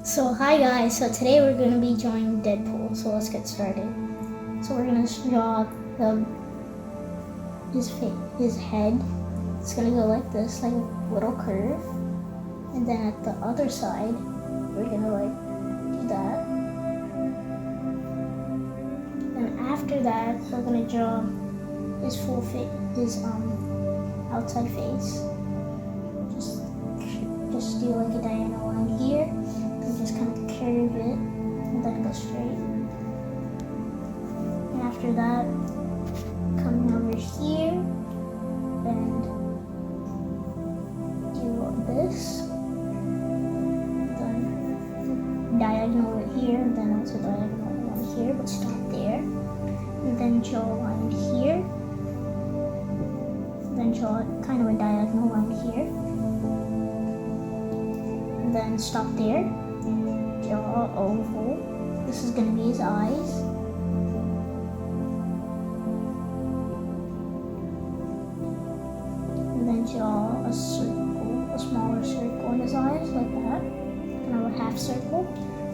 So hi guys, so today we're going to be drawing Deadpool, so let's get started. So we're going to draw his head. It's going to go like this, like a little curve. And then at the other side, we're going to like do that. And after that, we're going to draw his full face, his outside face. Just do like a diagonal line here. And just kind of curve it and then go straight. And after that, coming over here and do this. Then diagonal right here, and then also diagonal one here, but stop there. And then draw a line here. Then draw kind of a diagonal line here. And then stop there. Draw an oval. This is going to be his eyes. And then draw a circle, a smaller circle in his eyes, like that. Kind of a half circle.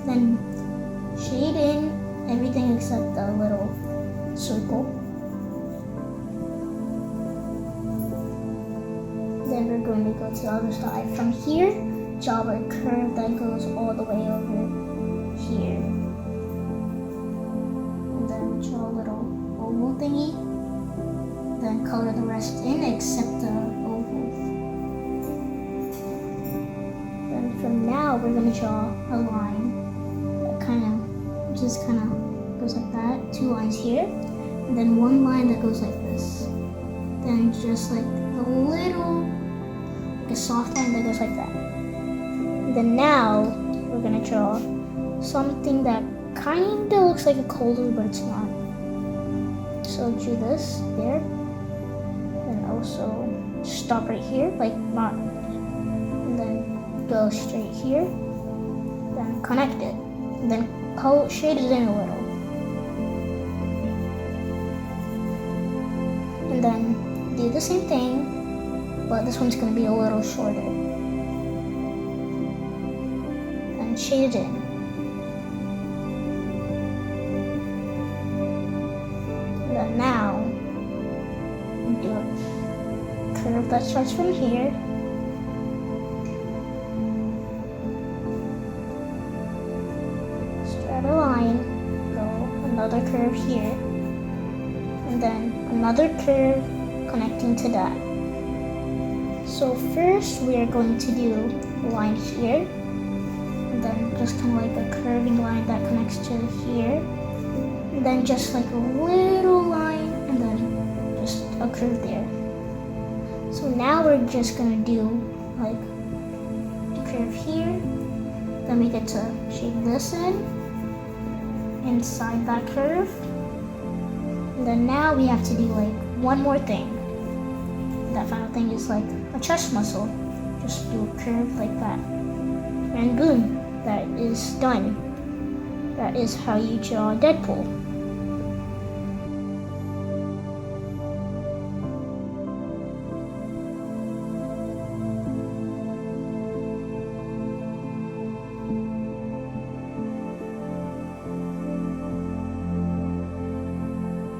Then shade in everything except the little circle. Then we're going to go to the other side. From here, draw a curve that goes all the way over here. And then draw a little oval thingy. Then color the rest in except the oval. Then from now we're going to draw a line that just kind of goes like that. 2 lines here. And then 1 line that goes like this. Then just like a little, like a soft line that goes like that. Then now we're gonna draw something that kind of looks like a color, but it's not. So do this there, and also stop right here, like not, and then go straight here, then connect it, and then shade it in a little, and then do the same thing, but this one's gonna be a little shorter. Shade it in. And then now, do a curve that starts from here. Start a line, go another curve here, and then another curve connecting to that. So first we are going to do a line here. And then just kind of like a curving line that connects to here, and then just like a little line, and then just a curve there. So now we're just gonna do like the curve here, then we get to shade this in inside that curve, and then now we have to do like one more thing. That final thing is like a chest muscle. Just do a curve like that, and boom. That is done. That is how you draw Deadpool.